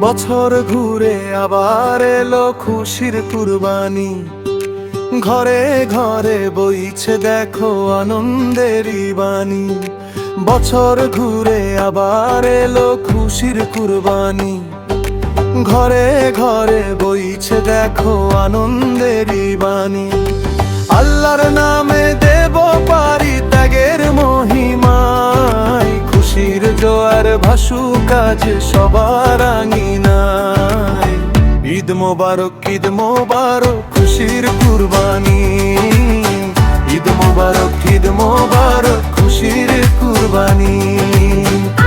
বছর ঘুরে আবার এলো খুশির কুরবানি, ঘরে ঘরে বইছে দেখো আনন্দেরই বাণী। বছর ঘুরে আবার এলো খুশির কুরবানি, ঘরে ঘরে বইছে দেখো আনন্দেরই বাণী। আল্লাহর নামে দেব পারি ত্যাগের মহিমায়, খুশির জোয়ার ভাসুক আজ সবার আঙিনায়। ঈদ মোবারক, ঈদ মোবারক, খুশির কুরবানি। ঈদ মোবারক, ঈদ মোবারক, খুশির কুরবানি।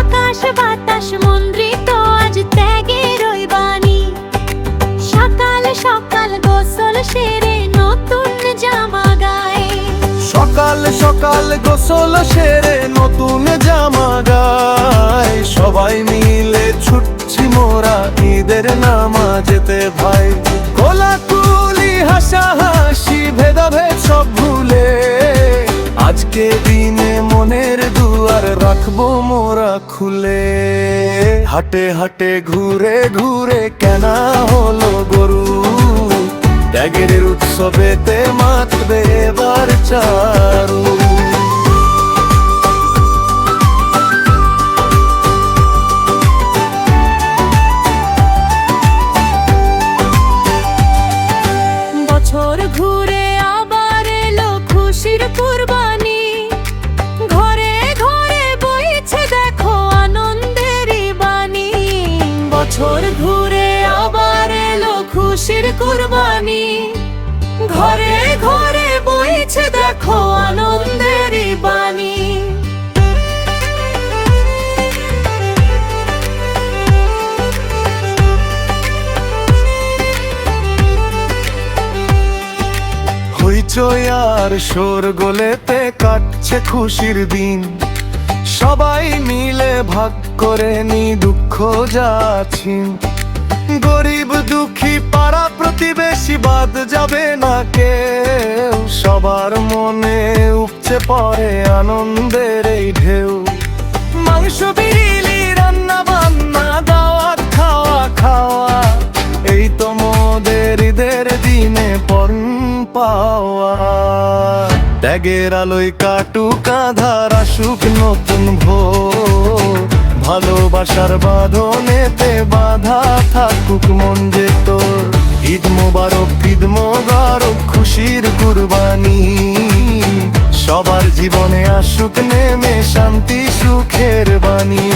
আকাশ বাতাস মন্ত্রিত আজ ত্যাগের ওই বাণী। সকাল সকাল গোসল সেরে নতুন জামা গায়ে, সকাল সকাল গোসল সেরে নতুন জামা গায়। সবাই মিলে ছুটছি মোরা ঈদের নামাজেতে ভাই। কোলাকুলি হাসাহাসি ভেদাভেদ সব ভুলে, আজকে দিনে মনের দুয়ার রাখবো মোরা খুলে। হাটে হাটে ঘুরে ঘুরে কেনা হলো গরু, ত্যাগের উৎসবেতে মাতবে এবার চারু। বছর ঘুরে আবার এলো খুশির কুরবানি, ঘরে ঘরে বইছে দেখো আনন্দেরই বাণী। বছর ঘুরে আবার এলো খুশির কুরবানি, ঘরে ঘরে বইছে দেখো আনন্দেরই বাণী। হইচই আর শোরগোলেতে কাটছে খুশির দিন, সবাই মিলে ভাগ করে নি দুঃখ যাচ্ছিন। গরিব দুঃখী পাড়া প্রতিবেশী বাদ যাবে না কেউ, সবার মনে উপচে পড়ে আনন্দের এই ঢেউ। মাংস বিরিলি রান্না বান্না দাওয়াত খাওয়া খাওয়া, এই তো মোদের ঈদের দিনে পর্ন পাওয়া। ত্যাগের আলোয় কাটুক আঁধার, আসুক নতুন ভোর, ভালোবাসার বাঁধনেতে বাঁধা থাকুক মন যে তোর। ঈদ মোবারক, ঈদ মোবারক, খুশির কুরবানি। সবার জীবনে আসুক নেমে শান্তি সুখের বাণী।